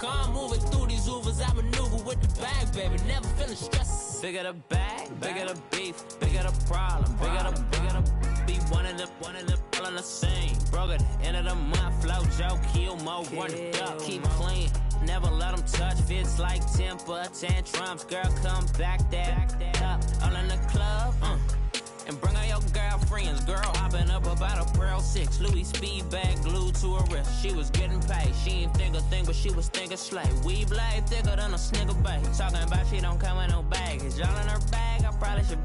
Come moving through these Ubers, I maneuver with the bag, baby. Never feeling stressed. Bigger the bag, bigger the beef, bigger the problem, bigger the be one of the all in the same. Broke at the end of the month, flow Joe, kill mo, run it up, keep clean. Never let them touch, fits like temper tantrums. Girl, come back that up, all in the club, and bring all your girlfriends, girl. Hopping up about a Pearl 6, Louis speed bag glued to her wrist. She was getting paid, she ain't think a thing, but she was thinking slay. We blade thicker than a snicker bag. Talking about she don't come with no baggage. All in her bag, I probably should.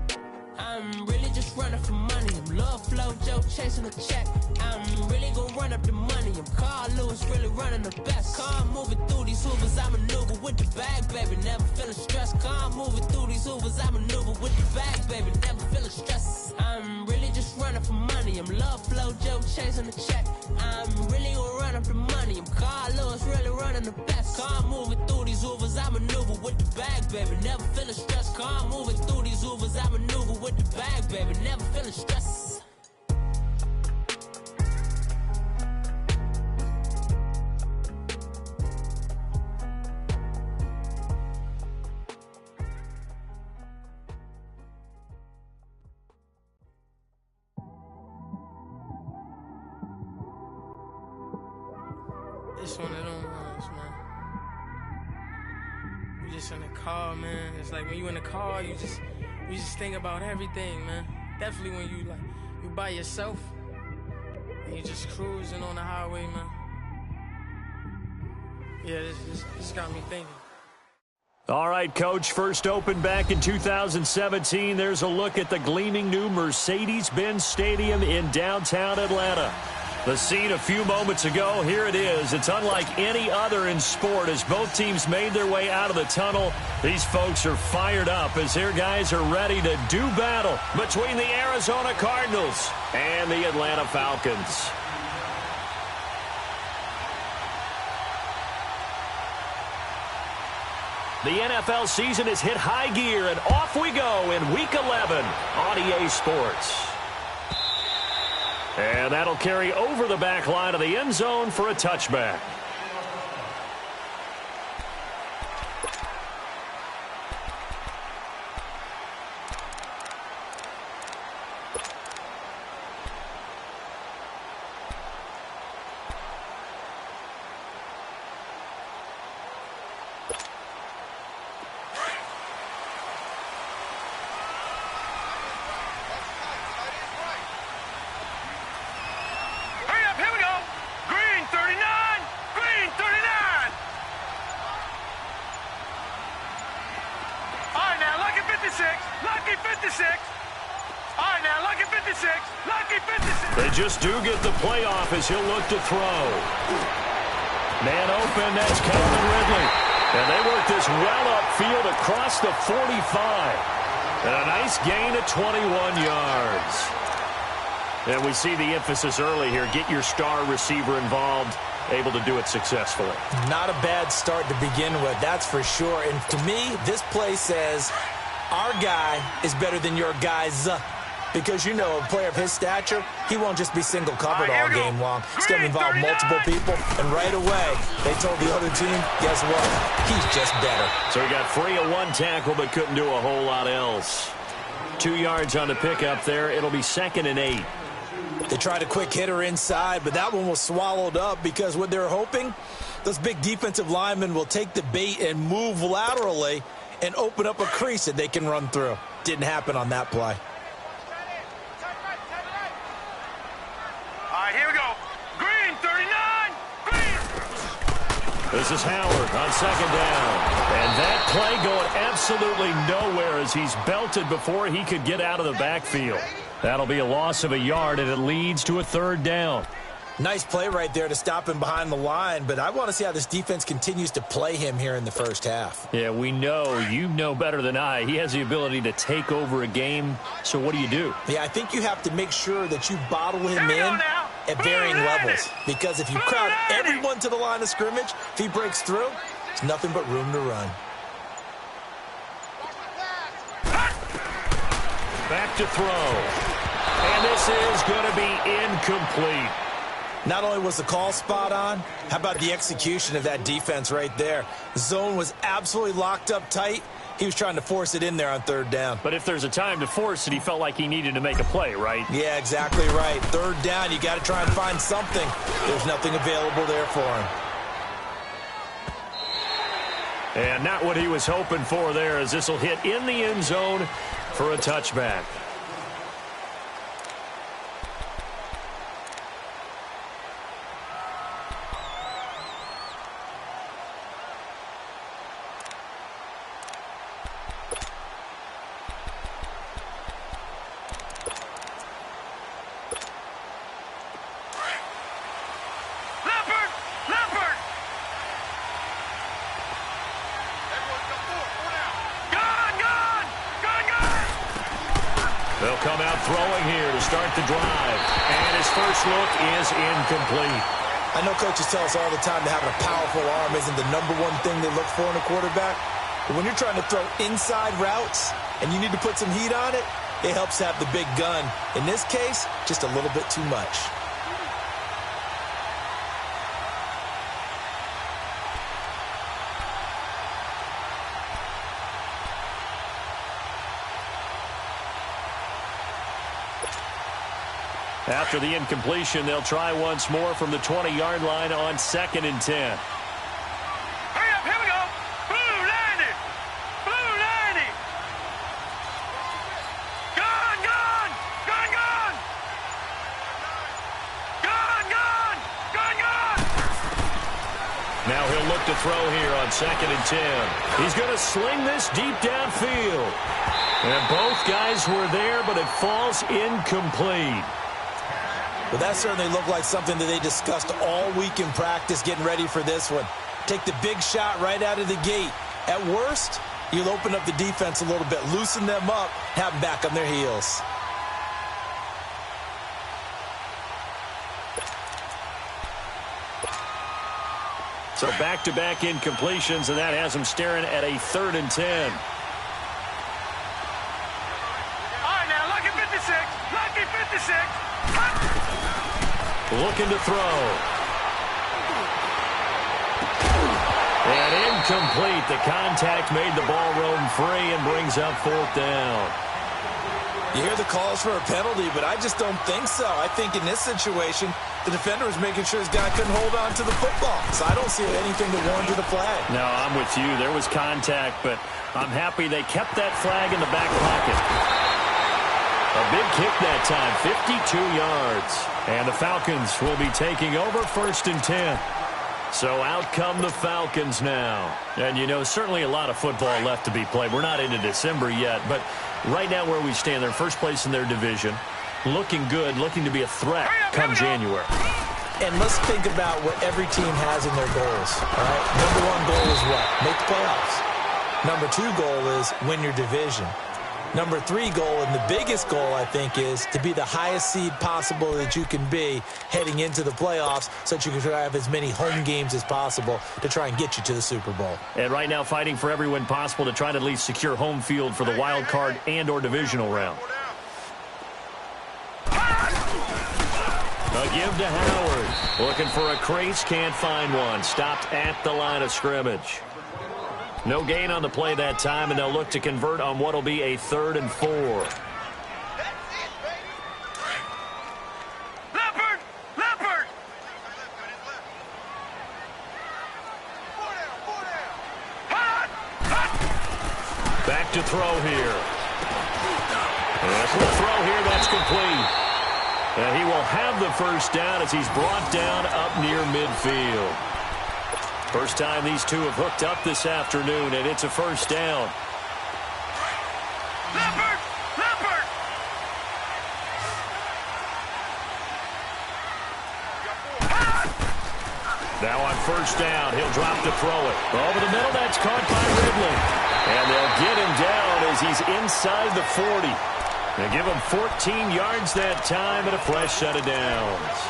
I'm really just running for money. I'm love flow, Joe chasing a check. I'm really gonna run up the money. I'm Carl Lewis, really running the best. Car moving through these Ubers, I maneuver with the bag, baby. Never feeling stressed. Car moving through these Ubers, I maneuver with the bag, baby. Never feeling stressed. I'm really just running for money. I'm love flow, Joe chasing the check. I'm really gonna run up the money. I'm Carl Lewis, really running the best. Car moving through these Ubers, I maneuver with the bag, baby. Never feeling stressed. Car moving through these Ubers, I maneuver with the bag, baby. Never feeling stressed. It's one of them ones, man. You just in the car, man. It's like when you in the car, you just think about everything, man. Definitely when you by yourself and you just cruising on the highway, man. Yeah, this got me thinking. All right, Coach, first opened back in 2017. There's a look at the gleaming new Mercedes-Benz Stadium in downtown Atlanta. The scene a few moments ago, here it is. It's unlike any other in sport as both teams made their way out of the tunnel. These folks are fired up as their guys are ready to do battle between the Arizona Cardinals and the Atlanta Falcons. The NFL season has hit high gear, and off we go in Week 11 on EA Sports. And that'll carry over the back line of the end zone for a touchback. They just do get the playoff as he'll look to throw. Man open, that's Calvin Ridley. And they work this well upfield across the 45. And a nice gain of 21 yards. And we see the emphasis early here. Get your star receiver involved, able to do it successfully. Not a bad start to begin with, that's for sure. And to me, this play says our guy is better than your guy's. Because, you know, a player of his stature, he won't just be single covered all game long. It's going to involve multiple people. And right away, they told the other team, guess what? He's just better. So he got free of one tackle but couldn't do a whole lot else. 2 yards on the pickup there. It'll be 2nd and 8. They tried a quick hitter inside, but that one was swallowed up because what they're hoping, those big defensive linemen will take the bait and move laterally and open up a crease that they can run through. Didn't happen on that play. This is Howard on 2nd down. And that play going absolutely nowhere as he's belted before he could get out of the backfield. That'll be a loss of a yard, and it leads to a 3rd down. Nice play right there to stop him behind the line, but I want to see how this defense continues to play him here in the first half. Yeah, we know. You know better than I. He has the ability to take over a game, so what do? Yeah, I think you have to make sure that you bottle him in at varying levels, because if you crowd everyone to the line of scrimmage, if he breaks through, there's nothing but room to run. Back to throw. And this is going to be incomplete. Not only was the call spot on, how about the execution of that defense right there? The zone was absolutely locked up tight. He was trying to force it in there on third down. But if there's a time to force it, he felt like he needed to make a play, right? Yeah, exactly right. Third down, you got to try and find something. There's nothing available there for him. And not what he was hoping for there, as this will hit in the end zone for a touchback. They'll come out throwing here to start the drive. And his first look is incomplete. I know coaches tell us all the time that having a powerful arm isn't the number one thing they look for in a quarterback. But when you're trying to throw inside routes and you need to put some heat on it, it helps to have the big gun. In this case, just a little bit too much. After the incompletion, they'll try once more from the 20-yard line on 2nd and 10. Hurry up, here we go. Blue 90. Blue 90. Gone, gone. Gone, gone. Gone, gone. Gone, gone. Now he'll look to throw here on 2nd and 10. He's going to sling this deep downfield. And both guys were there, but it falls incomplete. Well, that certainly looked like something that they discussed all week in practice getting ready for this one. Take the big shot right out of the gate. At worst, you'll open up the defense a little bit, loosen them up, have them back on their heels. So back-to-back incompletions, and that has them staring at a 3rd and 10. All right, now, lucky 56. Lucky 56. Looking to throw. And incomplete. The contact made the ball roam free and brings up 4th down. You hear the calls for a penalty, but I just don't think so. I think in this situation, the defender was making sure his guy couldn't hold on to the football. So I don't see anything that warranted a flag. No, I'm with you. There was contact, but I'm happy they kept that flag in the back pocket. A big kick that time, 52 yards. And the Falcons will be taking over 1st and 10. So out come the Falcons now. And, you know, certainly a lot of football left to be played. We're not into December yet, but right now where we stand, they're first place in their division. Looking good, looking to be a threat come January. And let's think about what every team has in their goals. All right? Number one goal is what? Make the playoffs. Number two goal is win your division. Number three goal, and the biggest goal, I think, is to be the highest seed possible that you can be heading into the playoffs so that you can have as many home games as possible to try and get you to the Super Bowl. And right now fighting for every win possible to try to at least secure home field for the wild card and or divisional round. A give to Howard. Looking for a crease, can't find one. Stopped at the line of scrimmage. No gain on the play that time, and they'll look to convert on what will be a 3rd and 4. Leopard! Leopard! Back to throw here. That's the throw here, that's complete. And he will have the first down as he's brought down up near midfield. First time these two have hooked up this afternoon, and it's a first down. Leopard! Leopard! Now on first down, he'll drop to throw it. Over the middle, that's caught by Ridley. And they'll get him down as he's inside the 40. They give him 14 yards that time and a fresh set of downs.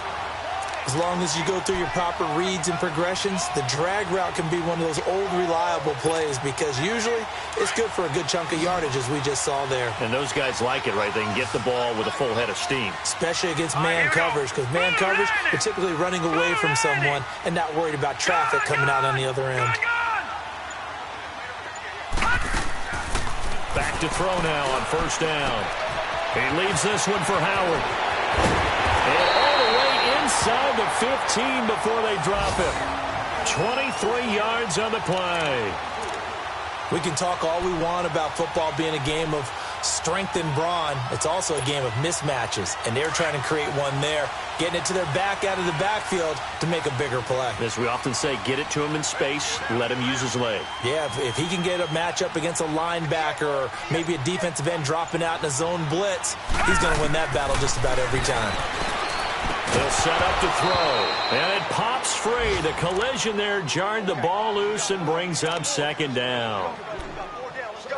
As long as you go through your proper reads and progressions, the drag route can be one of those old reliable plays because usually it's good for a good chunk of yardage, as we just saw there. And those guys like it, right? They can get the ball with a full head of steam. Especially against man coverage, because man coverage, you're typically running away from someone and not worried about traffic coming out on the other end. Back to throw now on first down. He leaves this one for Howard. And all the way inside the 15 before they drop him. 23 yards on the play. We can talk all we want about football being a game of strength and brawn. It's also a game of mismatches, and they're trying to create one there, getting it to their back out of the backfield to make a bigger play. As we often say, get it to him in space, let him use his leg. Yeah, if he can get a matchup against a linebacker or maybe a defensive end dropping out in a zone blitz, he's going to win that battle just about every time. They'll set up to throw, and it pops free. The collision there jarred the ball loose and brings up second down.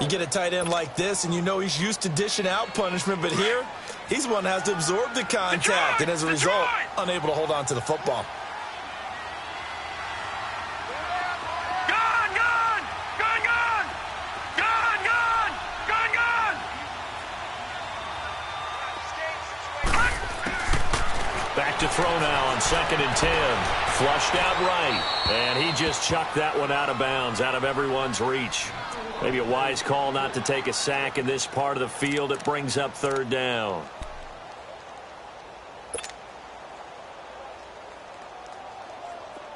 You get a tight end like this, and you know he's used to dishing out punishment, but here, he's one that has to absorb the contact, and as a result, unable to hold on to the football. Back to throw now on 2nd and 10. Flushed out right. And he just chucked that one out of bounds, out of everyone's reach. Maybe a wise call not to take a sack in this part of the field. It brings up third down.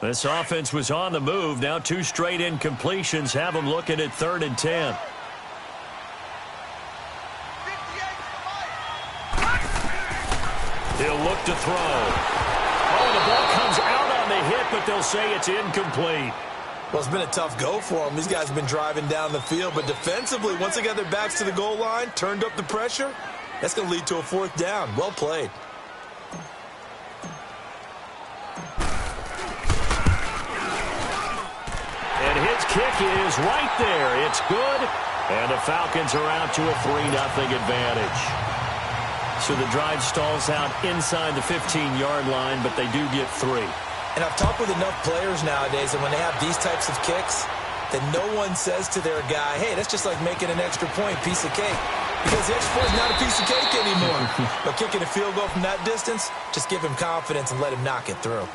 This offense was on the move. Now 2 straight incompletions have them looking at 3rd and 10. He'll look to throw. Oh, the ball comes out on the hit, but they'll say it's incomplete. Well, it's been a tough go for them. These guys have been driving down the field, but defensively, once they got their backs to the goal line, turned up the pressure, that's going to lead to a 4th down. Well played. And his kick is right there. It's good. And the Falcons are out to a 3-0 advantage. So the drive stalls out inside the 15-yard line, but they do get 3. And I've talked with enough players nowadays, and when they have these types of kicks, that no one says to their guy, hey, that's just like making an extra point, piece of cake. Because the extra point is not a piece of cake anymore. But kicking a field goal from that distance, just give him confidence and let him knock it through.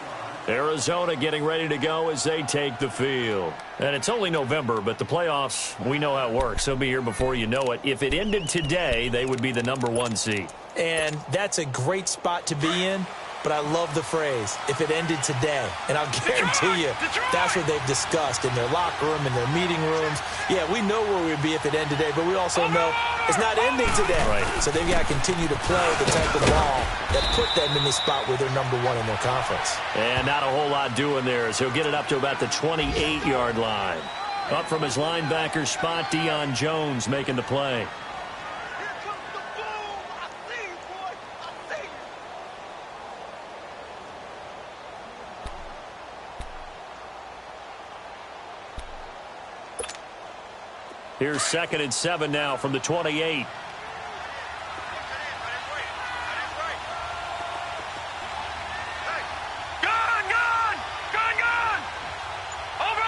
Arizona getting ready to go as they take the field. And it's only November, but the playoffs, we know how it works. They'll be here before you know it. If it ended today, they would be the number 1 seed. And that's a great spot to be in, but I love the phrase, if it ended today. And I'll guarantee you, that's what they've discussed in their locker room, in their meeting rooms. Yeah, we know where we'd be if it ended today, but we also know it's not ending today. Right. So they've got to continue to play the type of ball that put them in the spot where they're number 1 in their conference. And not a whole lot doing there as he'll get it up to about the 28-yard line. Up from his linebacker spot, Deion Jones making the play. Here's 2nd and 7 now from the 28. Gun! Over!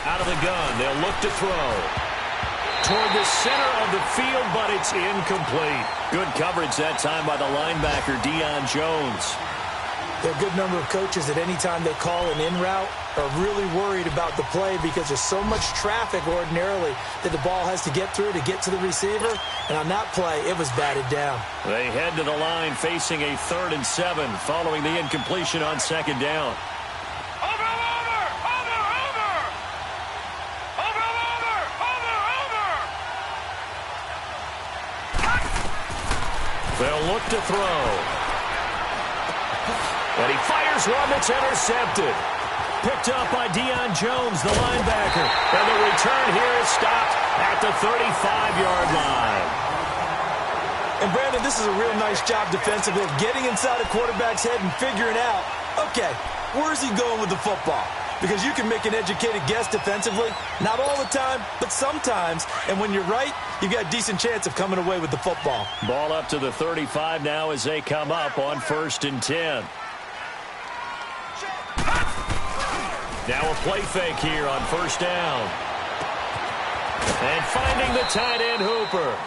Out of the gun, they'll look to throw. Toward the center of the field, but it's incomplete. Good coverage that time by the linebacker, Deion Jones. There are a good number of coaches that any time they call an in route are really worried about the play because there's so much traffic ordinarily that the ball has to get through to get to the receiver. And on that play, it was batted down. They head to the line facing a 3rd and 7 following the incompletion on 2nd down. They'll look to throw. And he fires one that's intercepted. Picked up by Deion Jones, the linebacker. And the return here is stopped at the 35-yard line. And, Brandon, this is a real nice job defensively of getting inside a quarterback's head and figuring out, okay, where's he going with the football? because you can make an educated guess defensively. Not all the time, but sometimes. And when you're right, you've got a decent chance of coming away with the football. Ball up to the 35 now as they come up on 1st and 10. Now a play fake here on 1st down. And finding the tight end Hooper.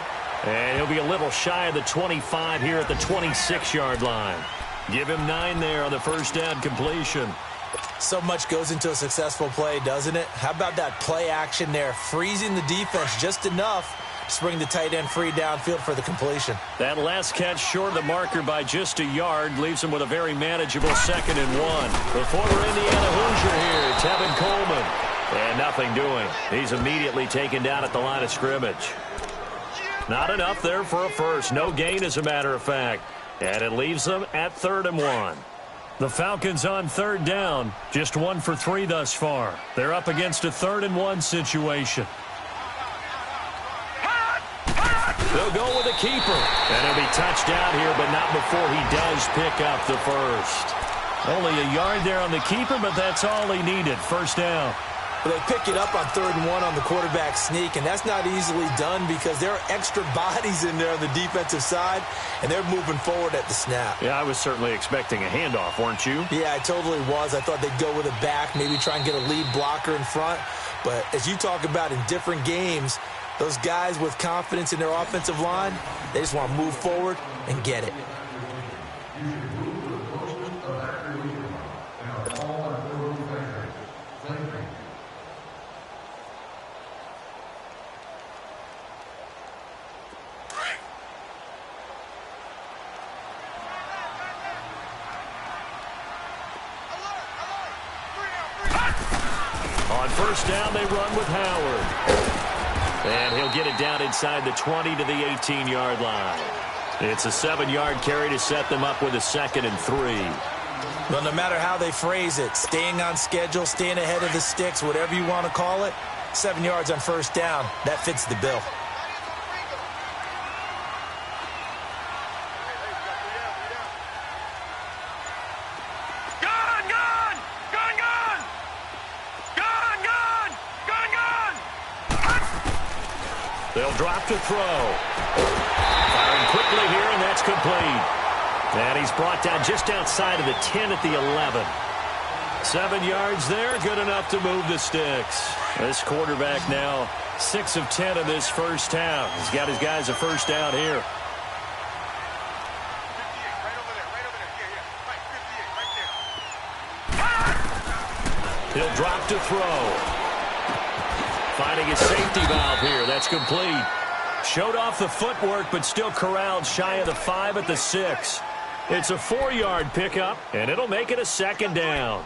And he'll be a little shy of the 25 here at the 26-yard line. Give him 9 there on the 1st down completion. So much goes into a successful play, doesn't it? How about that play action there? Freezing the defense just enough to bring the tight end free downfield for the completion. That last catch short of the marker by just a yard leaves him with a very manageable 2nd and 1. The former Indiana Hoosier here, Tevin Coleman. And nothing doing. He's immediately taken down at the line of scrimmage. Not enough there for a first. No gain, as a matter of fact. And it leaves them at 3rd and 1. The Falcons on 3rd down. Just 1 for 3 thus far. They're up against a 3rd and 1 situation. They'll go with a keeper. And he'll be touched down here, but not before he does pick up the first. Only a yard there on the keeper, but that's all he needed. 1st down. They pick it up on 3rd and 1 on the quarterback sneak, and that's not easily done because there are extra bodies in there on the defensive side, and they're moving forward at the snap. Yeah, I was certainly expecting a handoff, weren't you? Yeah, I totally was. I thought they'd go with a back, maybe try and get a lead blocker in front. But as you talk about in different games, those guys with confidence in their offensive line, they just want to move forward and get it. On 1st down, they run with Howard. And he'll get it down inside the 20 to the 18-yard line. It's a 7-yard carry to set them up with a 2nd and 3. Well, no matter how they phrase it, staying on schedule, staying ahead of the sticks, whatever you want to call it, 7 yards on 1st down, that fits the bill. They'll drop to throw. Firing quickly here, and that's complete. And he's brought down just outside of the 10 at the 11. 7 yards there, good enough to move the sticks. This quarterback now 6 of 10 in this first half. He's got his guys a 1st down here. He'll drop to throw. Finding his safety valve here. That's complete. Showed off the footwork, but still corralled shy of the 5 at the 6. It's a 4-yard pickup, and it'll make it a 2nd down.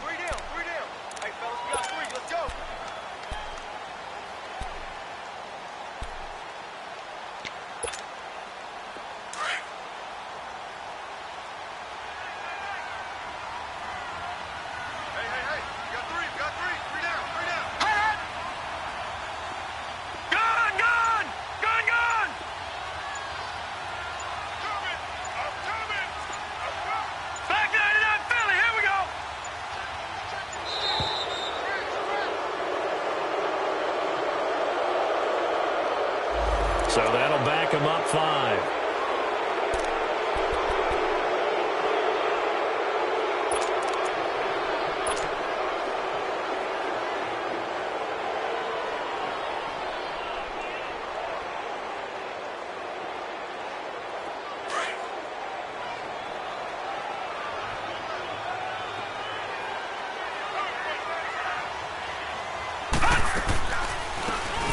So that'll back him up 5.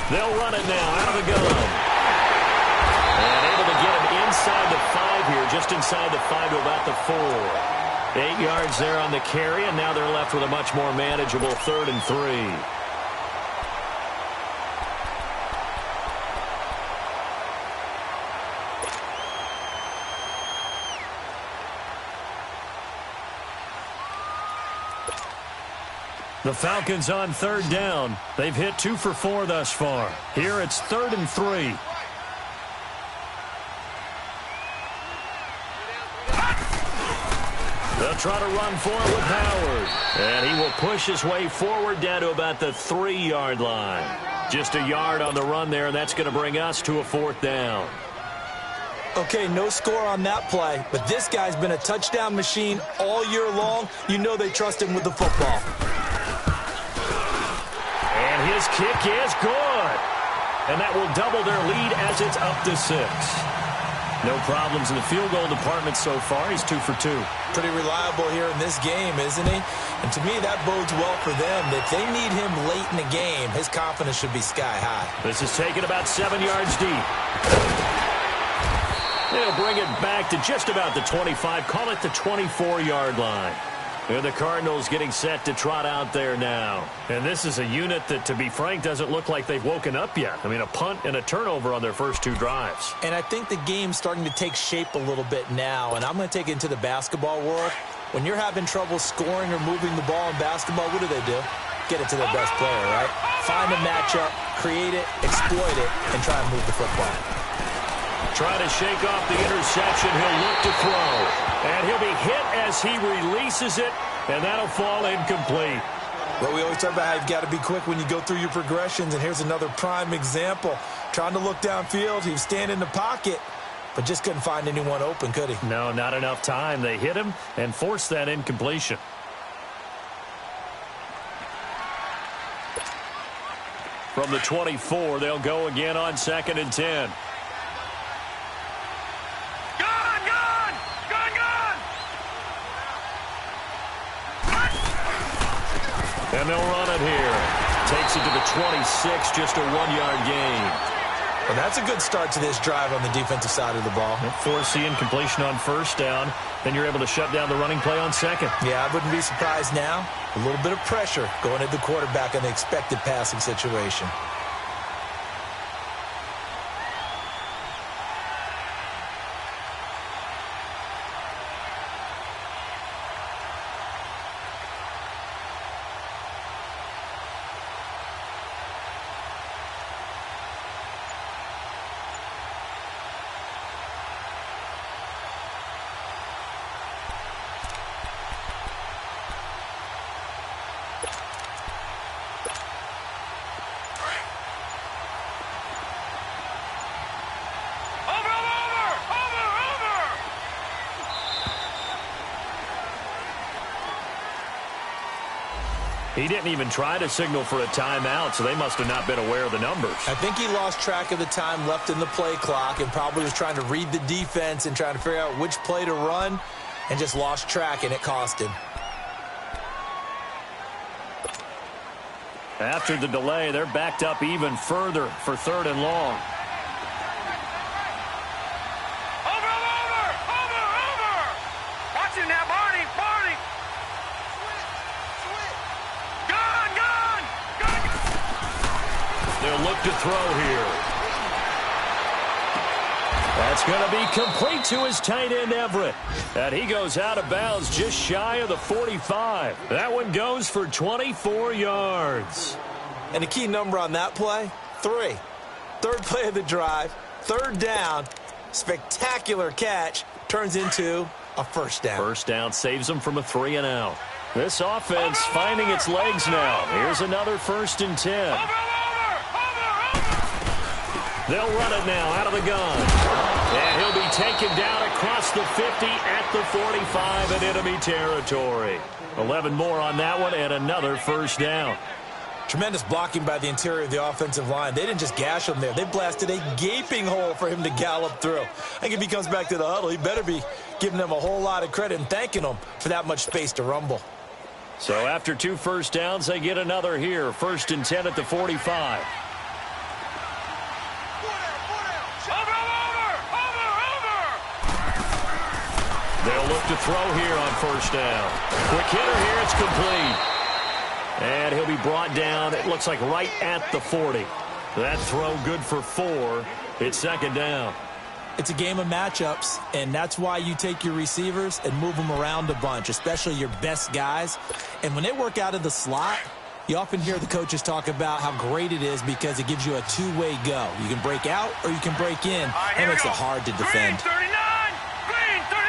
They'll run it now out of the gun. And able to get him inside the 5 here, just inside the 5 to about the 4. 8 yards there on the carry, and now they're left with a much more manageable 3rd and 3. The Falcons on 3rd down. They've hit 2 for 4 thus far. Here it's 3rd and 3. They'll try to run for it with Howard. And he will push his way forward down to about the 3-yard line. Just a yard on the run there, and that's going to bring us to a 4th down. Okay, no score on that play, but this guy's been a touchdown machine all year long. You know they trust him with the football. And his kick is good. And that will double their lead as it's up to 6. No problems in the field goal department so far. He's 2 for 2. Pretty reliable here in this game, isn't he? And to me, that bodes well for them. If they need him late in the game, his confidence should be sky high. This is taken about 7 yards deep. They'll bring it back to just about the 25. Call it the 24-yard line. And the Cardinals getting set to trot out there now. And this is a unit that, to be frank, doesn't look like they've woken up yet. I mean, a punt and a turnover on their first 2 drives. And I think the game's starting to take shape a little bit now. And I'm going to take it into the basketball world. When you're having trouble scoring or moving the ball in basketball, what do? Get it to their best player, right? Find a matchup, create it, exploit it, and try and move the football. Trying to shake off the interception. He'll look to throw. And he'll be hit as he releases it, and that'll fall incomplete. Well, we always talk about how you've got to be quick when you go through your progressions, and here's another prime example. Trying to look downfield, he was standing in the pocket, but just couldn't find anyone open, could he? No, not enough time. They hit him and forced that incompletion. From the 24, they'll go again on 2nd and 10. And they'll run it here. Takes it to the 26, just a 1-yard gain. Well, that's a good start to this drive on the defensive side of the ball. Force the incompletion on 1st down. Then you're able to shut down the running play on 2nd. Yeah, I wouldn't be surprised now. A little bit of pressure going at the quarterback in the expected passing situation. He didn't even try to signal for a timeout, so they must have not been aware of the numbers. I think he lost track of the time left in the play clock and probably was trying to read the defense and trying to figure out which play to run and just lost track, and it cost him. After the delay, they're backed up even further for 3rd and long. Watch it now, Barney. They'll look to throw here. That's going to be complete to his tight end, Everett. And he goes out of bounds just shy of the 45. That one goes for 24 yards. And the key number on that play, 3. 3rd play of the drive, 3rd down, spectacular catch, turns into a 1st down. 1st down saves them from a 3-and-out. This offense finding its legs now. Here's another 1st and 10. They'll run it now out of the gun. And he'll be taken down across the 50 at the 45 in enemy territory. 11 more on that one and another 1st down. Tremendous blocking by the interior of the offensive line. They didn't just gash him there. They blasted a gaping hole for him to gallop through. I think if he comes back to the huddle, he better be giving them a whole lot of credit and thanking them for that much space to rumble. So after 2 1st downs, they get another here. 1st and 10 at the 45. They'll look to throw here on 1st down. Quick hitter here, it's complete. And he'll be brought down, it looks like right at the 40. That throw good for 4. It's 2nd down. It's a game of matchups, and that's why you take your receivers and move them around a bunch, especially your best guys. And when they work out of the slot, you often hear the coaches talk about how great it is because it gives you a two-way go. You can break out or you can break in. That makes it hard to defend. Green 39! Green 39!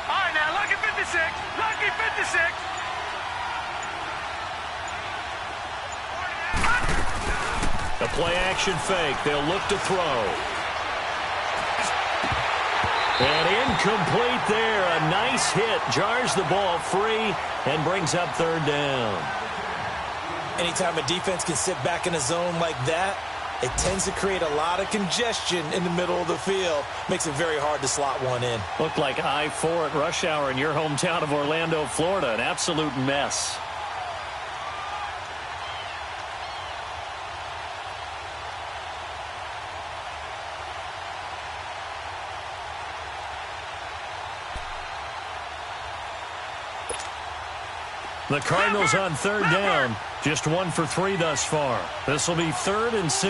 All right, now, lucky 56. Lucky 56. A play-action fake. They'll look to throw. And incomplete there. A nice hit. Jars the ball free and brings up third down. Anytime a defense can sit back in a zone like that, it tends to create a lot of congestion in the middle of the field. Makes it very hard to slot one in. Looked like I-4 at rush hour in your hometown of Orlando, Florida. An absolute mess. The Cardinals on third down. Just 1 for 3 thus far. This will be 3rd and 6.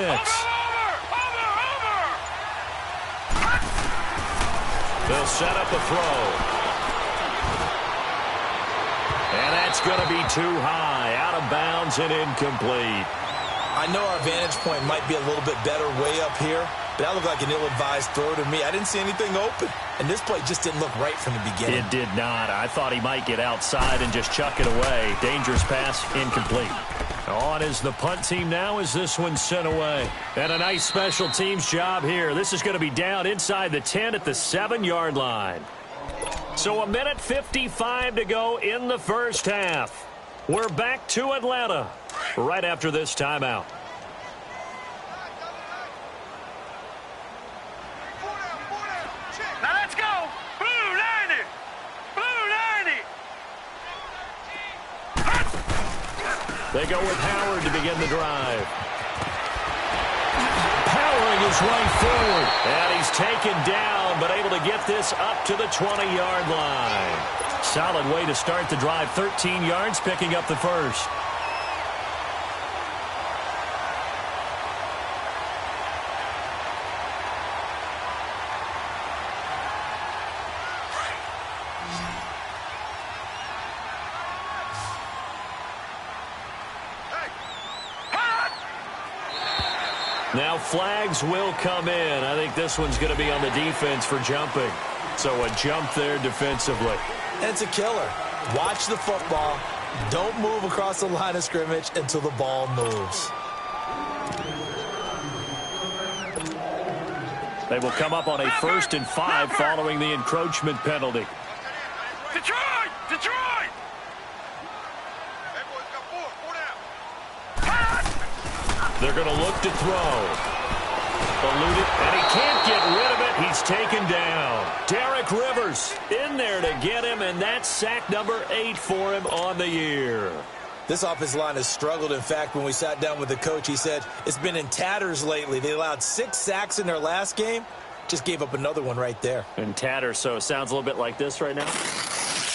They'll set up a throw. And that's going to be too high. Out of bounds and incomplete. I know our vantage point might be a little bit better way up here, but that looked like an ill-advised throw to me. I didn't see anything open, and this play just didn't look right from the beginning. It did not. I thought he might get outside and just chuck it away. Dangerous pass, incomplete. On is the punt team now as this one's sent away. And a nice special teams job here. This is going to be down inside the 10 at the 7-yard line. So 1:55 to go in the first half. We're back to Atlanta right after this timeout. Now let's go. Blue 90. Blue 90. They go with Howard to begin the drive. Powering his way forward. And he's taken down, but able to get this up to the 20-yard line. Solid way to start the drive. 13 yards, picking up the first. Now flags will come in. I think this one's going to be on the defense for jumping. So a jump there defensively. And it's a killer. Watch the football. Don't move across the line of scrimmage until the ball moves. They will come up on a 1st and 5 following the encroachment penalty. Detroit! Detroit! They're going to look to throw. Eluded, and he can't get rid of it. He's taken down. Derek Rivers in there to get him, and that's sack number 8 for him on the year. This offensive line has struggled. In fact, when we sat down with the coach, he said it's been in tatters lately. They allowed 6 sacks in their last game. Just gave up another one right there. In tatters, so it sounds a little bit like this right now?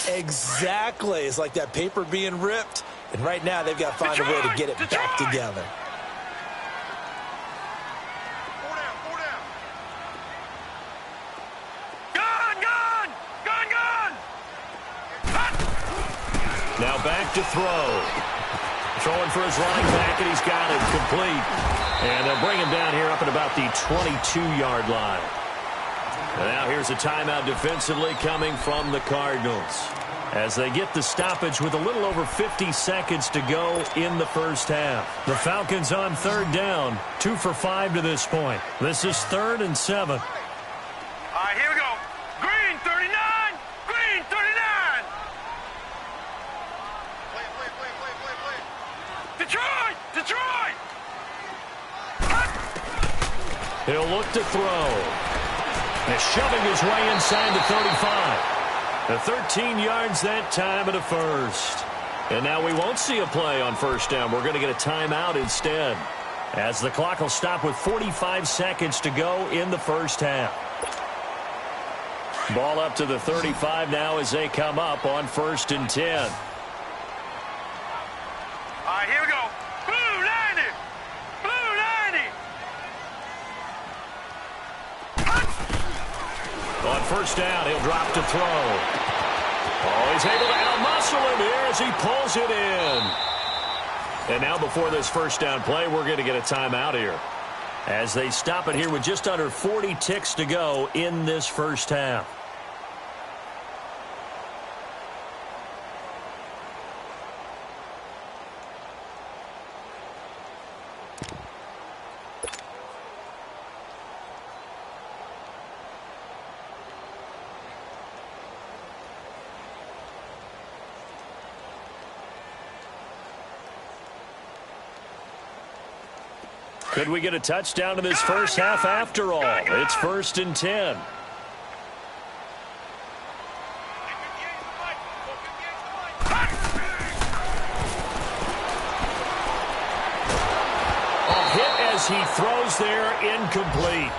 Exactly. It's like that paper being ripped. And right now, they've got to find a way to get it back together. Now back to throw. Throwing for his running back, and he's got it complete. And they'll bring him down here up at about the 22-yard line. And now here's a timeout defensively coming from the Cardinals as they get the stoppage with a little over 50 seconds to go in the first half. The Falcons on third down, 2 for 5 to this point. This is 3rd and 7. All right, here we go. Green 39. Green 39. Detroit! Detroit! He'll look to throw. And shoving his way inside the 35. The 13 yards that time at a first. And now we won't see a play on first down. We're going to get a timeout instead, as the clock will stop with 45 seconds to go in the first half. Ball up to the 35 now as they come up on 1st and 10. All right, here we go. Blue 90. Blue 90. On first down, he'll drop to throw. Oh, he's able to outmuscle him here as he pulls it in. And now before this first down play, we're going to get a timeout here, as they stop it here with just under 40 ticks to go in this first half. Could we get a touchdown in this first half after all? It's 1st and 10. A hit as he throws there, incomplete.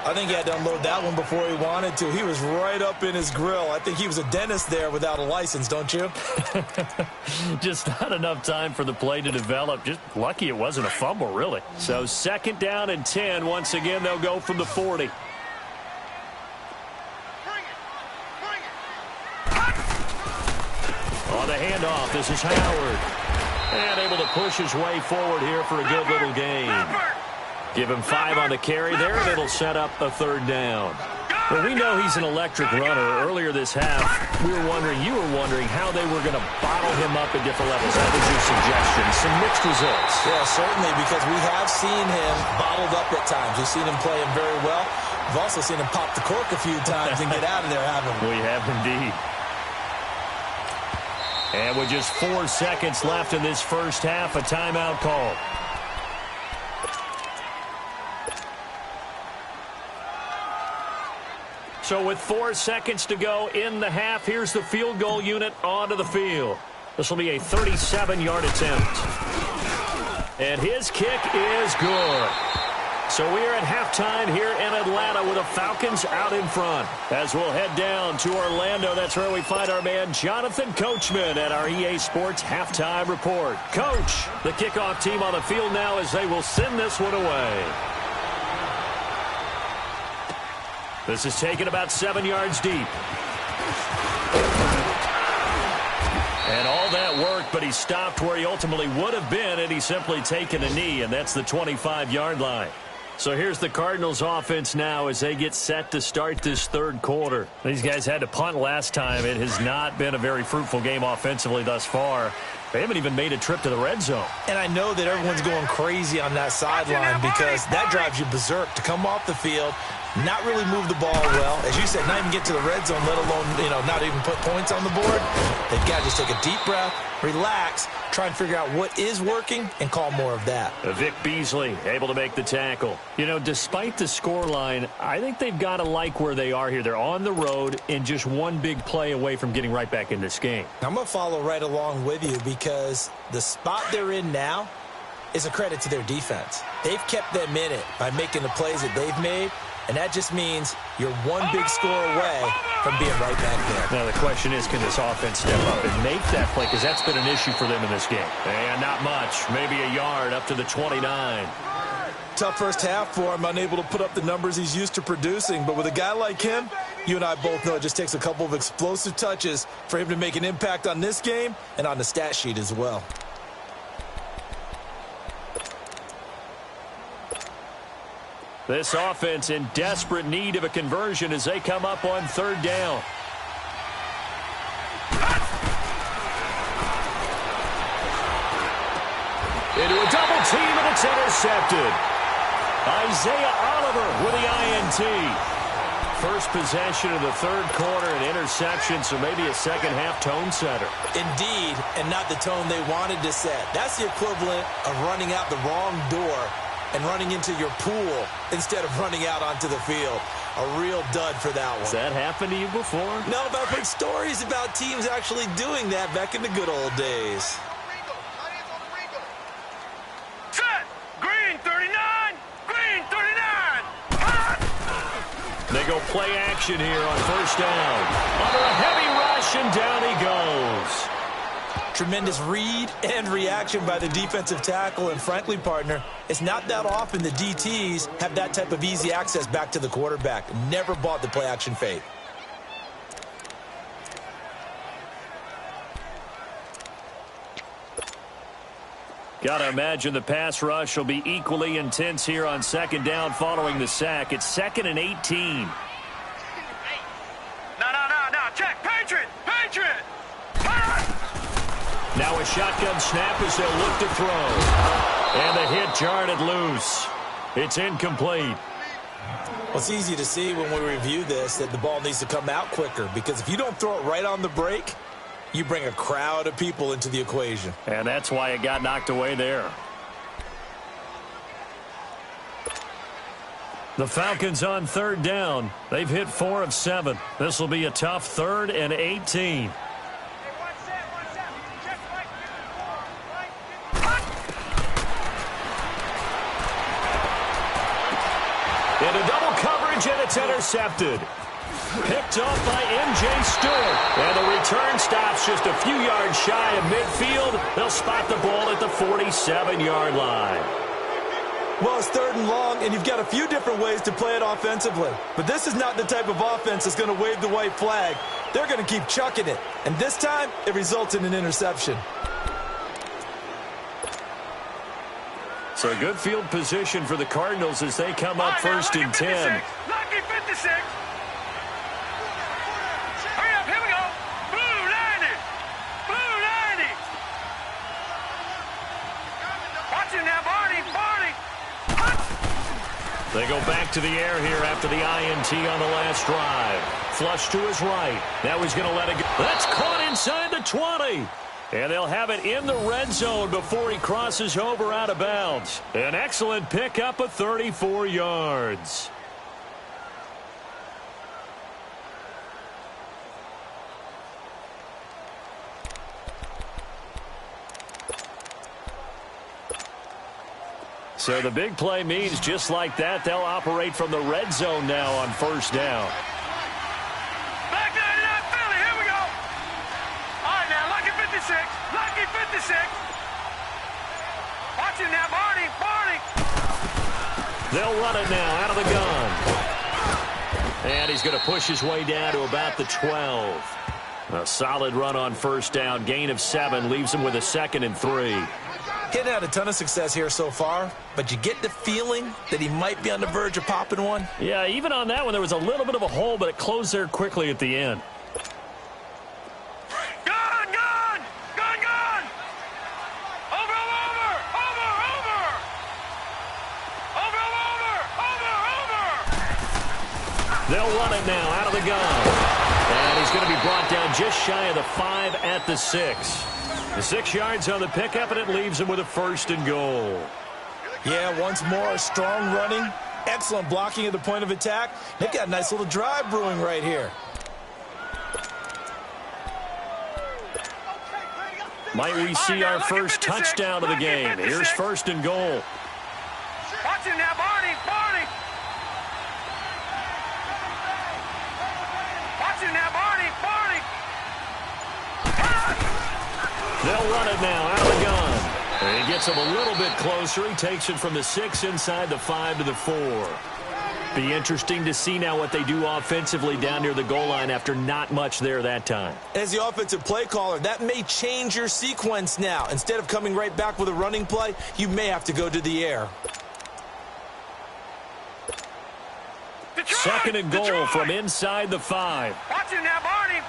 I think he had to unload that one before he wanted to. He was right up in his grill. I think he was a dentist there without a license, don't you? Just not enough time for the play to develop. Just lucky it wasn't a fumble, really. So 2nd down and 10. Once again, they'll go from the 40. On the handoff, this is Howard. And able to push his way forward here for a good little gain. Give him 5 on the carry there, and it'll set up a 3rd down. Well, we know he's an electric runner. Earlier this half, you were wondering how they were going to bottle him up at different levels. That was your suggestion. Some mixed results. Yeah, certainly, because we have seen him bottled up at times. We've seen him play him very well. We've also seen him pop the cork a few times and get out of there, haven't we? We have indeed. And with just 4 seconds left in this first half, a timeout call. So with 4 seconds to go in the half, here's the field goal unit onto the field. This will be a 37-yard attempt. And his kick is good. So we are at halftime here in Atlanta with the Falcons out in front. As we'll head down to Orlando, that's where we find our man Jonathan Coachman at our EA Sports Halftime Report. Coach, the kickoff team on the field now as they will send this one away. This is taken about 7 yards deep. And all that work, but he stopped where he ultimately would have been, and he's simply taken a knee, and that's the 25-yard line. So here's the Cardinals offense now as they get set to start this 3rd quarter. These guys had to punt last time. It has not been a very fruitful game offensively thus far. They haven't even made a trip to the red zone. And I know that everyone's going crazy on that sideline because that drives you berserk to come off the field, not really move the ball well. As you said, not even get to the red zone, let alone, not even put points on the board. They've got to just take a deep breath, relax, try and figure out what is working, and call more of that. Vic Beasley able to make the tackle. Despite the scoreline, I think they've got to like where they are here. They're on the road and just one big play away from getting right back in this game. I'm going to follow right along with you because the spot they're in now is a credit to their defense. They've kept them in it by making the plays that they've made. And that just means you're one big score away from being right back there. Now, the question is, can this offense step up and make that play? Because that's been an issue for them in this game. And not much. Maybe a yard up to the 29. Tough first half for him, unable to put up the numbers he's used to producing. But with a guy like him, you and I both know it just takes a couple of explosive touches for him to make an impact on this game and on the stat sheet as well. This offense in desperate need of a conversion as they come up on 3rd down. Into a double team, and it's intercepted. Isaiah Oliver with the INT. First possession of the 3rd quarter, an interception, so maybe a second-half tone setter. Indeed, and not the tone they wanted to set. That's the equivalent of running out the wrong door and running into your pool instead of running out onto the field. A real dud for that one. Has that happened to you before? No, but I've heard stories about teams actually doing that back in the good old days. Set! Green 39! Green 39! They go play action here on 1st down. Under a heavy rush, and down he goes. Tremendous read and reaction by the defensive tackle, and frankly, partner, it's not that often the DTs have that type of easy access back to the quarterback. Never bought the play action fake. Gotta imagine the pass rush will be equally intense here on 2nd down following the sack. It's 2nd and 18. No, check! Patriot! Patriot! Now a shotgun snap as they'll look to throw. And the hit jarred it loose. It's incomplete. Well, it's easy to see when we review this that the ball needs to come out quicker, because if you don't throw it right on the break, you bring a crowd of people into the equation. And that's why it got knocked away there. The Falcons on third down. They've hit 4 of 7. This will be a tough 3rd and 18. Into double coverage, and it's intercepted. Picked off by M.J. Stewart. And the return stops just a few yards shy of midfield. They'll spot the ball at the 47-yard line. Well, it's 3rd and long, and you've got a few different ways to play it offensively. But this is not the type of offense that's going to wave the white flag. They're going to keep chucking it. And this time, it results in an interception. So good field position for the Cardinals as they come up 1st and 10. Lucky 56. Hurry up, here we go. Blue 90. Blue 90. Watch it now, Barney. They go back to the air here after the INT on the last drive. Flush to his right. Now he's going to let it go. That's caught inside the 20. And they'll have it in the red zone before he crosses over out of bounds. An excellent pickup of 34 yards. So the big play means just like that, they'll operate from the red zone now on 1st down. Back 99 Philly, here we go. All right, now, lucky 56. Lucky 56. Watch it now, Barney. They'll run it now out of the gun. And he's going to push his way down to about the 12. A solid run on 1st down. Gain of 7 leaves him with a 2nd and 3. Hitting out a ton of success here so far, but you get the feeling that he might be on the verge of popping one. Yeah, even on that one, there was a little bit of a hole, but it closed there quickly at the end. Gun! Over! They'll run it now out of the gun. And he's going to be brought down just shy of the 5 at the 6. The 6 yards on the pickup, and it leaves him with a 1st and goal. Yeah, once more, strong running, excellent blocking at the point of attack. They've got a nice little drive brewing right here. Might we see our first touchdown of the game? Here's 1st and goal. Watch it now, Barney. Watch it now, Barney. They'll run it now out of the gun. And he gets him a little bit closer. He takes it from the 6 inside the 5 to the 4. Be interesting to see now what they do offensively down near the goal line after not much there that time. As the offensive play caller, that may change your sequence now. Instead of coming right back with a running play, you may have to go to the air. 2nd and goal from inside the 5. Watch it now, Barney.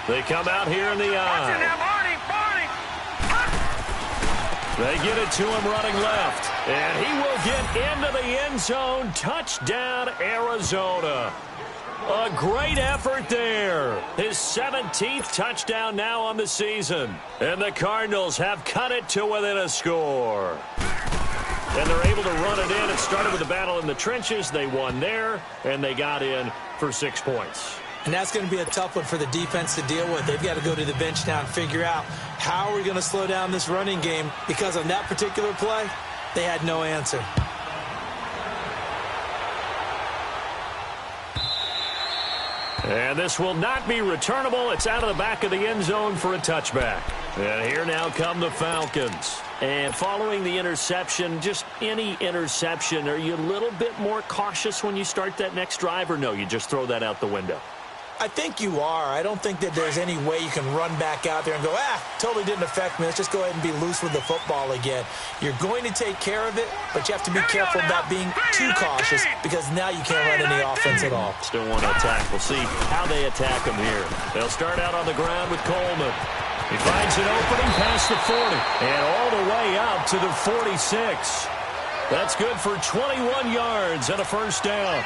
They come out here in the Watch it eye. now, Barney. They get it to him running left. And he will get into the end zone. Touchdown, Arizona. A great effort there. His 17th touchdown now on the season. And the Cardinals have cut it to within a score. And they're able to run it in. It started with a battle in the trenches. They won there, and they got in for 6 points. And that's going to be a tough one for the defense to deal with. They've got to go to the bench now and figure out how are we going to slow down this running game, because on that particular play, they had no answer. And this will not be returnable. It's out of the back of the end zone for a touchback. And here now come the Falcons. And following the interception, just any interception, are you a little bit more cautious when you start that next drive, or no, you just throw that out the window? I think you are. I don't think that there's any way you can run back out there and go, totally didn't affect me. Let's just go ahead and be loose with the football again. You're going to take care of it, but you have to be careful about being too cautious, because now you can't run any offense at all. Still want to attack. We'll see how they attack him here. They'll start out on the ground with Coleman. He finds an opening past the 40 and all the way out to the 46. That's good for 21 yards and a 1st down.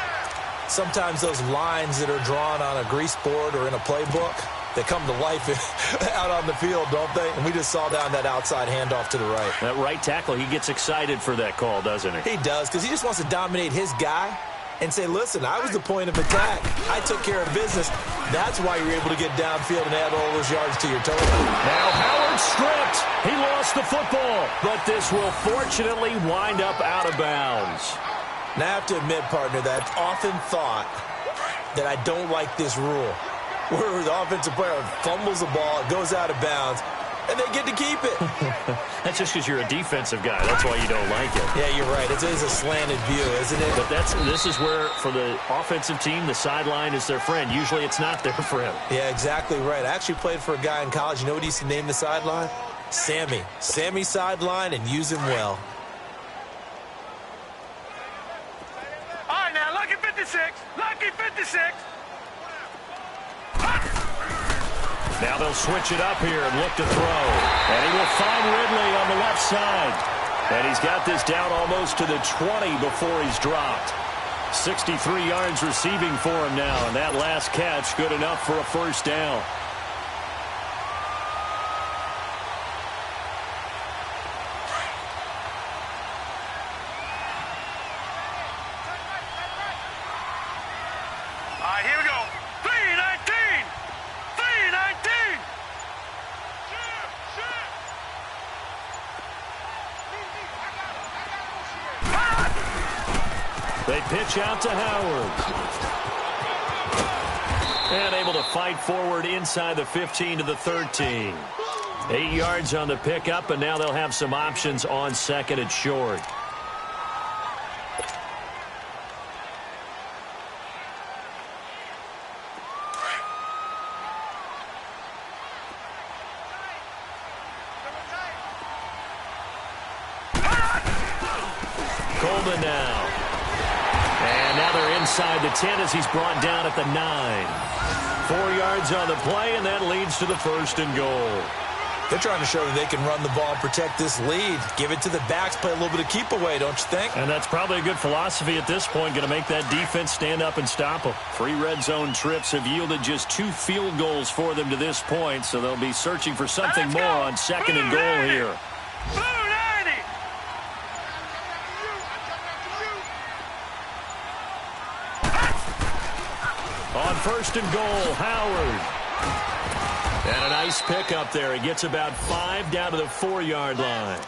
Sometimes those lines that are drawn on a grease board or in a playbook, They come to life out on the field, don't they? And we just saw down that outside handoff to the right. That right tackle, he gets excited for that call, doesn't he? He does, because he just wants to dominate his guy and say, listen, I was the point of attack. I took care of business. That's why you're able to get downfield and add all those yards to your total. Now Howard stripped. He lost the football, but this will fortunately wind up out of bounds. Now, I have to admit, partner, that I've often thought that I don't like this rule, where the offensive player fumbles the ball, it goes out of bounds, and they get to keep it. That's just because you're a defensive guy. That's why you don't like it. Yeah, you're right. It is a slanted view, isn't it? But this is where, for the offensive team, the sideline is their friend. Usually it's not their friend. Yeah, exactly right. I actually played for a guy in college. You know what he used to name the sideline? Sammy. Sammy sideline, and use him well. All right, now, lucky 56. Lucky 56. Now they'll switch it up here and look to throw. And he will find Ridley on the left side. And he's got this down almost to the 20 before he's dropped. 63 yards receiving for him now. And that last catch good enough for a first down. All right, here we go. 3-19. 3-19. They pitch out to Howard. And able to fight forward inside the 15 to the 13. 8 yards on the pickup, and now they'll have some options on second and short. Coleman now. And now they're inside the 10 as he's brought down at the 9. 4 yards on the play, and that leads to the first and goal. They're trying to show that they can run the ball and protect this lead. Give it to the backs, play a little bit of keep away, don't you think? And that's probably a good philosophy at this point, going to make that defense stand up and stop them. 3 red zone trips have yielded just 2 field goals for them to this point, so they'll be searching for something more on second and goal here. Blue 90. On first and goal, Howard. And a nice pickup there. He gets about 5 down to the 4-yard line.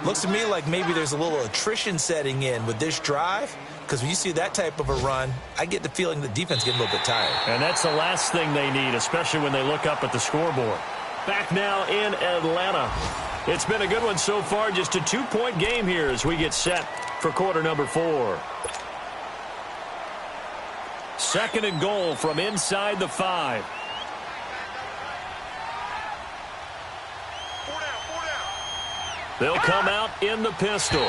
Looks to me like maybe there's a little attrition setting in with this drive, because when you see that type of a run, I get the feeling the defense getting a little bit tired. And that's the last thing they need, especially when they look up at the scoreboard. Back now in Atlanta. It's been a good one so far, just a 2-point game here as we get set for quarter number 4. Second and goal from inside the 5. They'll come out in the pistol.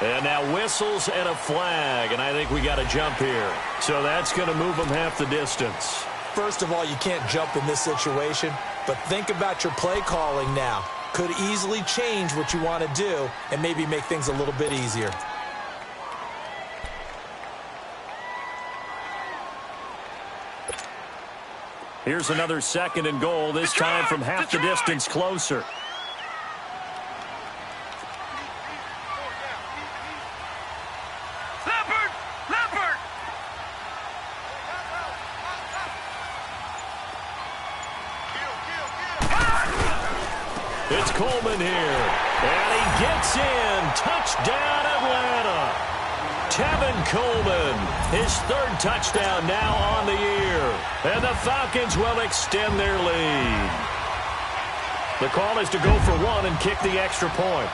And now whistles and a flag, and I think we got a jump here. So that's going to move them half the distance. First of all, you can't jump in this situation, but think about your play calling now. Could easily change what you want to do and maybe make things a little bit easier. Here's another second and goal, this time from half the distance closer. It's Coleman here, and he gets in. Touchdown, Atlanta. Tevin Coleman, his 3rd touchdown now on the year. And the Falcons will extend their lead. The call is to go for 1 and kick the extra point.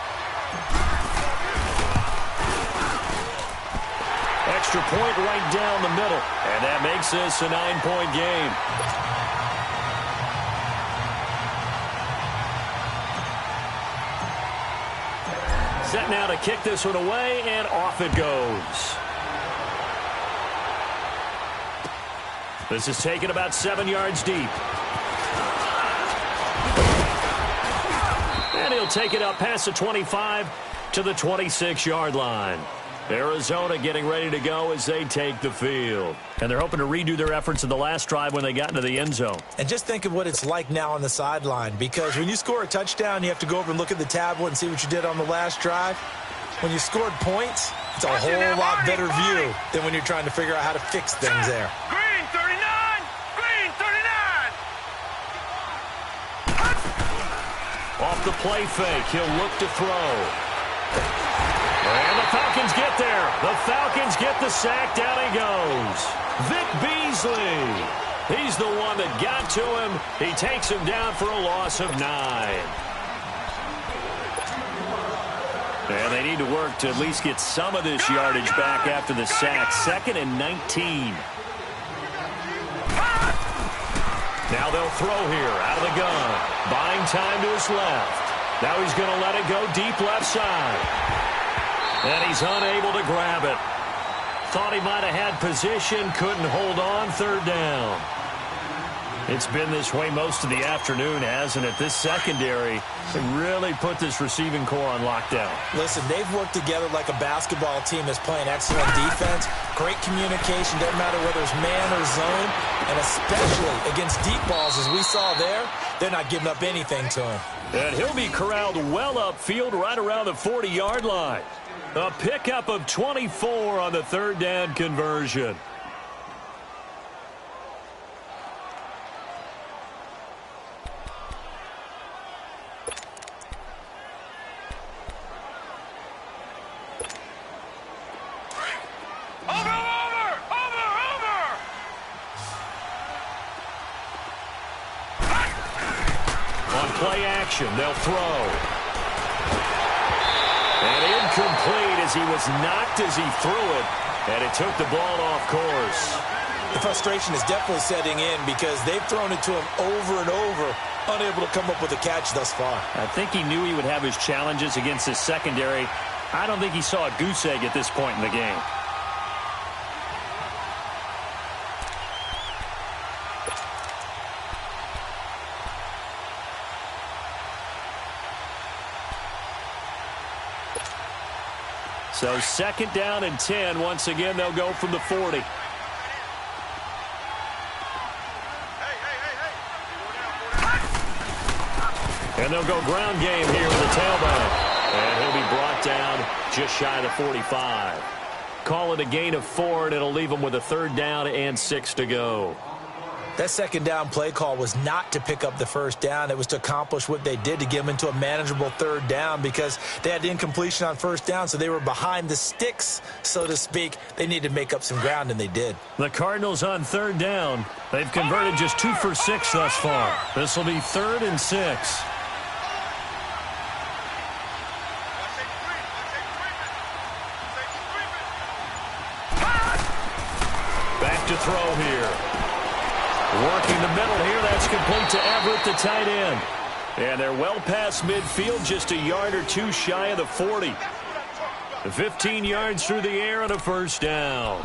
Extra point right down the middle, and that makes this a 9-point game. Set now to kick this one away, and off it goes. This is taken about 7 yards deep. And he'll take it up past the 25 to the 26-yard line. Arizona getting ready to go as they take the field. And they're hoping to redo their efforts in the last drive when they got into the end zone. And just think of what it's like now on the sideline, because when you score a touchdown, you have to go over and look at the tablet and see what you did on the last drive. When you scored points, it's a whole lot better view than when you're trying to figure out how to fix things there. Green 39! Green 39! Off the play fake, he'll look to throw. And the Falcons get there. The Falcons get the sack. Down he goes. Vic Beasley. He's the one that got to him. He takes him down for a loss of 9. And they need to work to at least get some of this yardage back after the sack. 2nd and 19. Now they'll throw here out of the gun. Buying time to his left. Now he's going to let it go deep left side. And he's unable to grab it. Thought he might have had position, couldn't hold on, 3rd down. It's been this way most of the afternoon, hasn't it? This secondary really put this receiving core on lockdown. Listen, they've worked together like a basketball team that's playing excellent defense. Great communication, doesn't matter whether it's man or zone. And especially against deep balls, as we saw there, they're not giving up anything to him. And he'll be corralled well upfield right around the 40-yard line. A pickup of 24 on the 3rd down conversion. Play action, they'll throw. And incomplete as he was knocked as he threw it, and it took the ball off course. The frustration is definitely setting in because they've thrown it to him over and over, unable to come up with a catch thus far. I think he knew he would have his challenges against his secondary. I don't think he saw a goose egg at this point in the game. So 2nd down and 10. Once again, they'll go from the 40. And they'll go ground game here with the tailback. And he'll be brought down just shy of the 45. Call it a gain of 4, and it'll leave them with a 3rd down and 6 to go. That 2nd down play call was not to pick up the 1st down. It was to accomplish what they did, to get them into a manageable 3rd down, because they had incompletion on 1st down, so they were behind the sticks, so to speak. They needed to make up some ground, and they did. The Cardinals on 3rd down. They've converted just 2 for 6 thus far. This will be 3rd and 6. Back to throw here. Working the middle here, that's complete to Everett, the tight end. And they're well past midfield, just a yard or 2 shy of the 40. 15 yards through the air and a 1st down.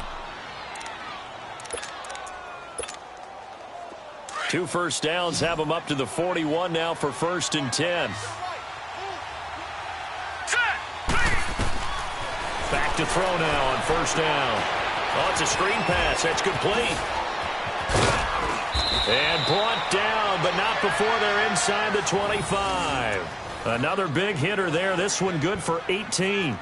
2 first downs have them up to the 41 now for 1st and 10. Back to throw now on 1st down. Oh, it's a screen pass. That's complete. And brought down, but not before they're inside the 25. Another big hitter there. This one good for 18.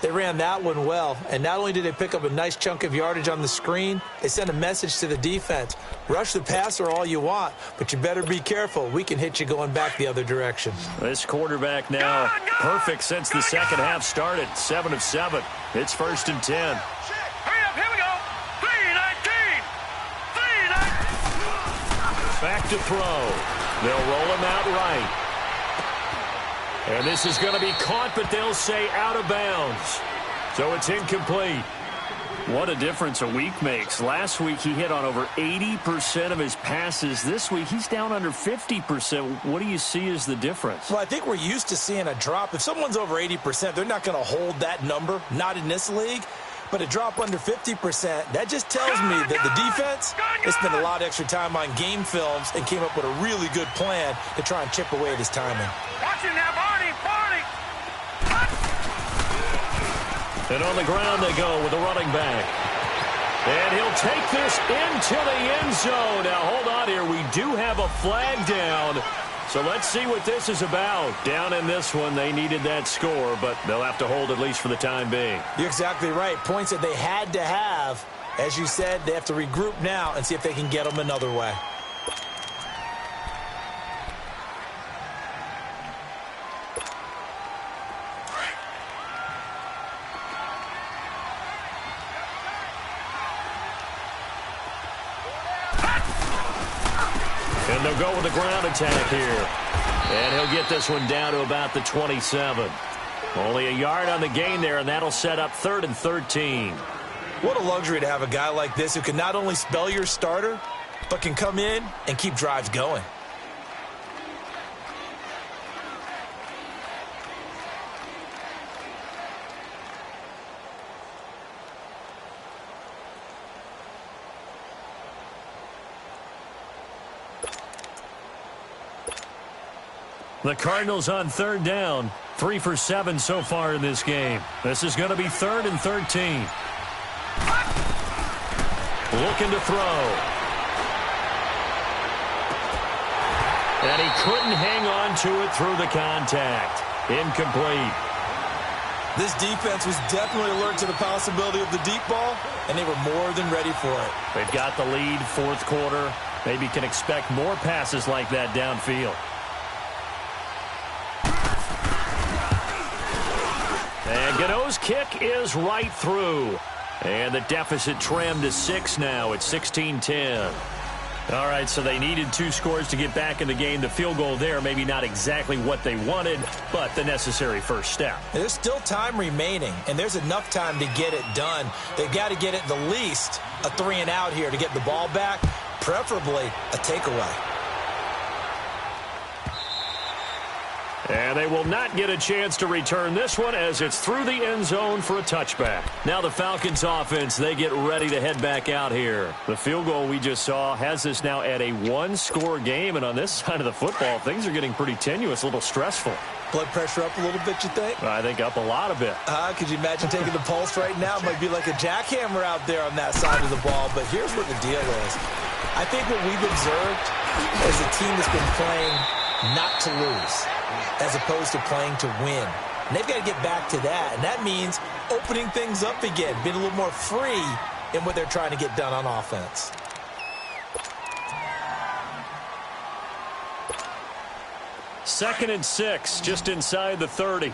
They ran that one well, and not only did they pick up a nice chunk of yardage on the screen, they sent a message to the defense. Rush the passer all you want, but you better be careful. We can hit you going back the other direction. This quarterback now perfect since the second half started. 7 of 7. It's 1st and 10. Hurry up, here we go. 3-19. 3-19. Back to throw. They'll roll him out right. And this is going to be caught, but they'll say out of bounds. So it's incomplete. What a difference a week makes. Last week he hit on over 80% of his passes. This week he's down under 50%. What do you see as the difference? Well, I think we're used to seeing a drop. If someone's over 80%, they're not going to hold that number, not in this league. But a drop under 50%, that just tells me that the defense has spent a lot of extra time on game films and came up with a really good plan to try and chip away at his timing. Watch him now, Barney. And on the ground they go with a running back. And he'll take this into the end zone. Now, hold on here. We do have a flag down. So let's see what this is about. Down in this one, they needed that score, but they'll have to hold at least for the time being. You're exactly right. Points that they had to have. As you said, they have to regroup now and see if they can get them another way. And they'll go with a ground attack here. And he'll get this one down to about the 27. Only a yard on the gain there, and that'll set up 3rd and 13. What a luxury to have a guy like this who can not only spell your starter, but can come in and keep drives going. The Cardinals on 3rd down. 3 for 7 so far in this game. This is going to be 3rd and 13. Looking to throw. And he couldn't hang on to it through the contact. Incomplete. This defense was definitely alert to the possibility of the deep ball, and they were more than ready for it. They've got the lead, 4th quarter. Maybe can expect more passes like that downfield. And Gano's kick is right through. And the deficit trimmed to 6 now. It's 16-10. All right, so they needed 2 scores to get back in the game. The field goal there, maybe not exactly what they wanted, but the necessary first step. There's still time remaining, and there's enough time to get it done. They've got to get it the least a 3-and-out here to get the ball back, preferably a takeaway. And they will not get a chance to return this one as it's through the end zone for a touchback. Now the Falcons offense, they get ready to head back out here. The field goal we just saw has us now at a 1-score game. And on this side of the football, things are getting pretty tenuous, a little stressful. Blood pressure up a little bit, you think? I think up a lot of it. Could you imagine taking the pulse right now? It might be like a jackhammer out there on that side of the ball. But here's what the deal is. I think what we've observed is a team that's been playing not to lose, as opposed to playing to win. And they've got to get back to that. And that means opening things up again, being a little more free in what they're trying to get done on offense. Second and 6, just inside the 30.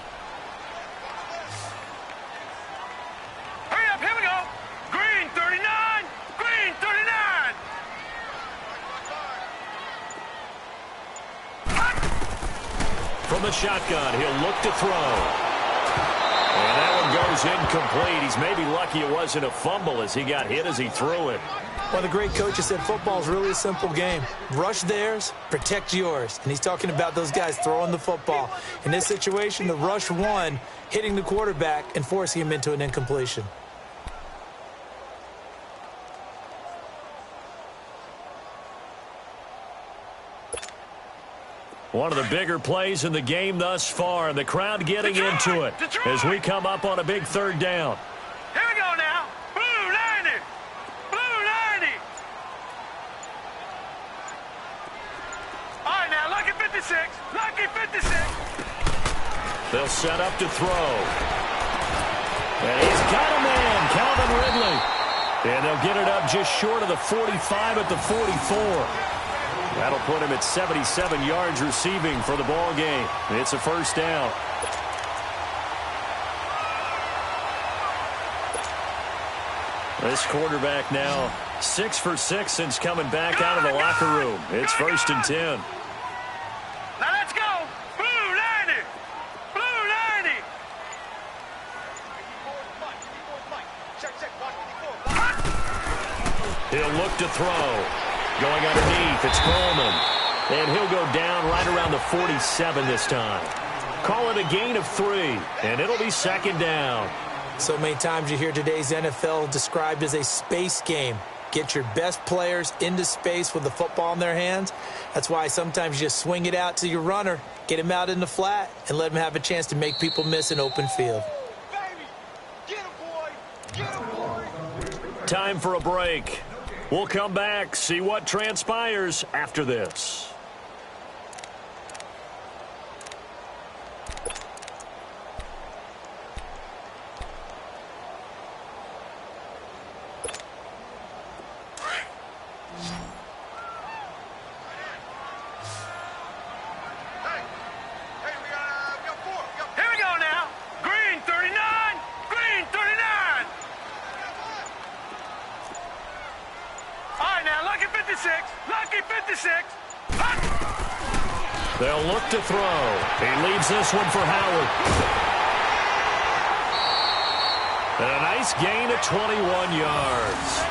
Hurry up, here we go. Green 39, green 39. From the shotgun, he'll look to throw. And that one goes incomplete. He's maybe lucky it wasn't a fumble as he got hit as he threw it. One of the great coaches said football is really a simple game. Rush theirs, protect yours. And he's talking about those guys throwing the football. In this situation, the rush won, hitting the quarterback and forcing him into an incompletion. One of the bigger plays in the game thus far. The crowd getting into it as we come up on a big 3rd down. Here we go now. Blue 90. Blue 90. All right, now, lucky 56. Lucky 56. They'll set up to throw. And he's got a man, Calvin Ridley. And they'll get it up just short of the 45 at the 44. That'll put him at 77 yards receiving for the ball game. It's a 1st down. This quarterback now 6 for 6 since coming back out of the locker room. It's 1st and 10. Now let's go. Blue 90. Blue 90. He'll look to throw. Going underneath, it's Coleman. And he'll go down right around the 47 this time. Call it a gain of 3, and it'll be 2nd down. So many times you hear today's NFL described as a space game. Get your best players into space with the football in their hands. That's why sometimes you just swing it out to your runner, get him out in the flat, and let him have a chance to make people miss an open field. Baby, get him. Time for a break. We'll come back, see what transpires after this. Lucky 56. They'll look to throw. He leaves this one for Howard. And a nice gain of 21 yards.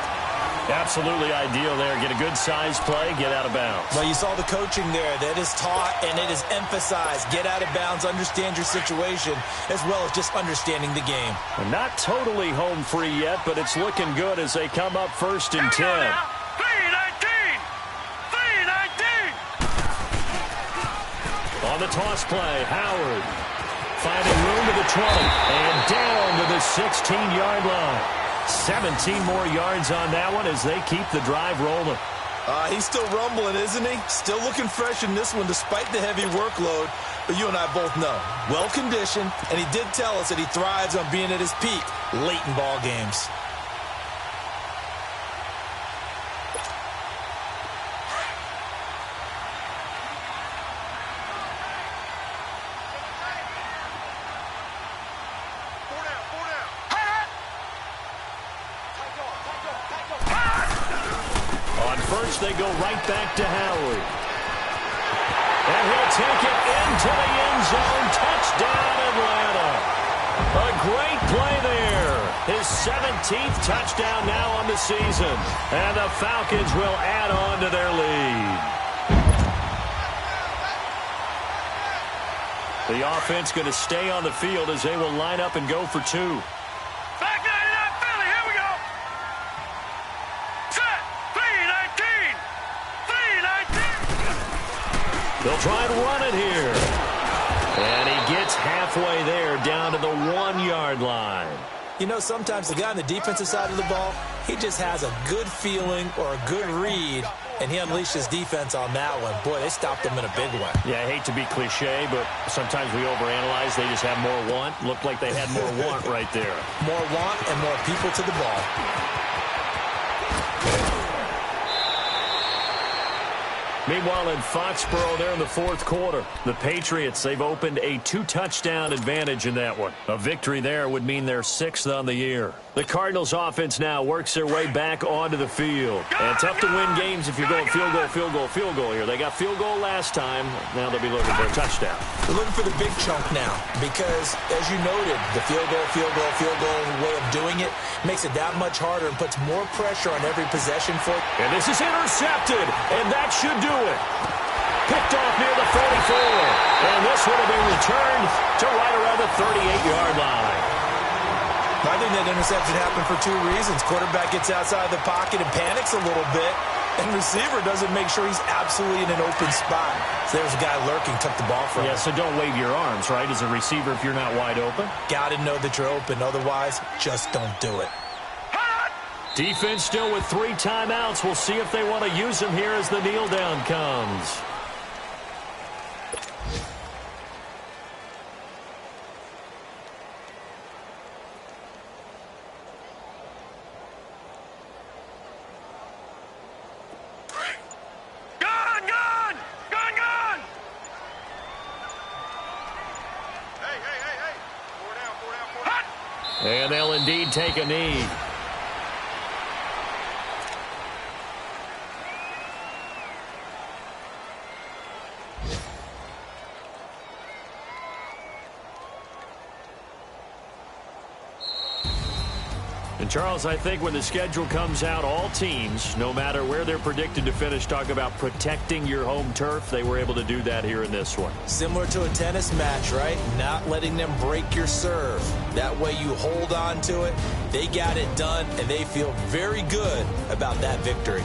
Absolutely ideal there. Get a good size play, get out of bounds. Well, you saw the coaching there. That is taught and it is emphasized. Get out of bounds, understand your situation, as well as just understanding the game. And not totally home free yet, but it's looking good as they come up 1st and 10. On the toss play, Howard finding room to the 20 and down to the 16-yard line. 17 more yards on that one as they keep the drive rolling. He's still rumbling, isn't he? Still looking fresh in this one despite the heavy workload. But you and I both know, well-conditioned, and he did tell us that he thrives on being at his peak late in ball games. They go right back to Howard. And he'll take it into the end zone. Touchdown, Atlanta. A great play there. His 17th touchdown now on the season. And the Falcons will add on to their lead. The offense going to stay on the field as they will line up and go for two. They'll try and run it here. And he gets halfway there down to the 1-yard line. You know, sometimes the guy on the defensive side of the ball, he just has a good feeling or a good read, and he unleashed his defense on that one. Boy, they stopped him in a big one. Yeah, I hate to be cliche, but sometimes we overanalyze. They just have more want. Looked like they had more want right there. More want and more people to the ball. Meanwhile, in Foxborough, they're in the 4th quarter. The Patriots, they've opened a 2-touchdown advantage in that one. A victory there would mean they're 6th on the year. The Cardinals offense now works their way back onto the field. And tough to win games if you're going field goal, field goal, field goal here. They got field goal last time. Now they'll be looking for a touchdown. They're looking for the big chunk now because, as you noted, the field goal, field goal, field goal way of doing it makes it that much harder and puts more pressure on every possession for it. And this is intercepted, and that should do it. Picked off near the 44. And this would have been returned to right around the 38-yard line. I think that interception happened for 2 reasons. Quarterback gets outside the pocket and panics a little bit, and receiver doesn't make sure he's absolutely in an open spot. So there's a guy lurking, took the ball from him. Yeah, so don't wave your arms, right, as a receiver if you're not wide open. Got to know that you're open. Otherwise, just don't do it. Defense still with 3 timeouts. We'll see if they want to use them here as the kneel down comes. And they'll indeed take a knee. And Charles, I think when the schedule comes out, all teams, no matter where they're predicted to finish, talk about protecting your home turf. They were able to do that here in this one. Similar to a tennis match, right? Not letting them break your serve. That way you hold on to it. They got it done, and they feel very good about that victory.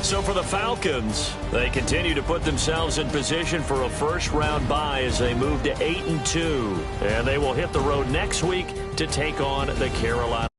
So for the Falcons, they continue to put themselves in position for a first-round bye as they move to 8-2. And they will hit the road next week to take on the Carolina.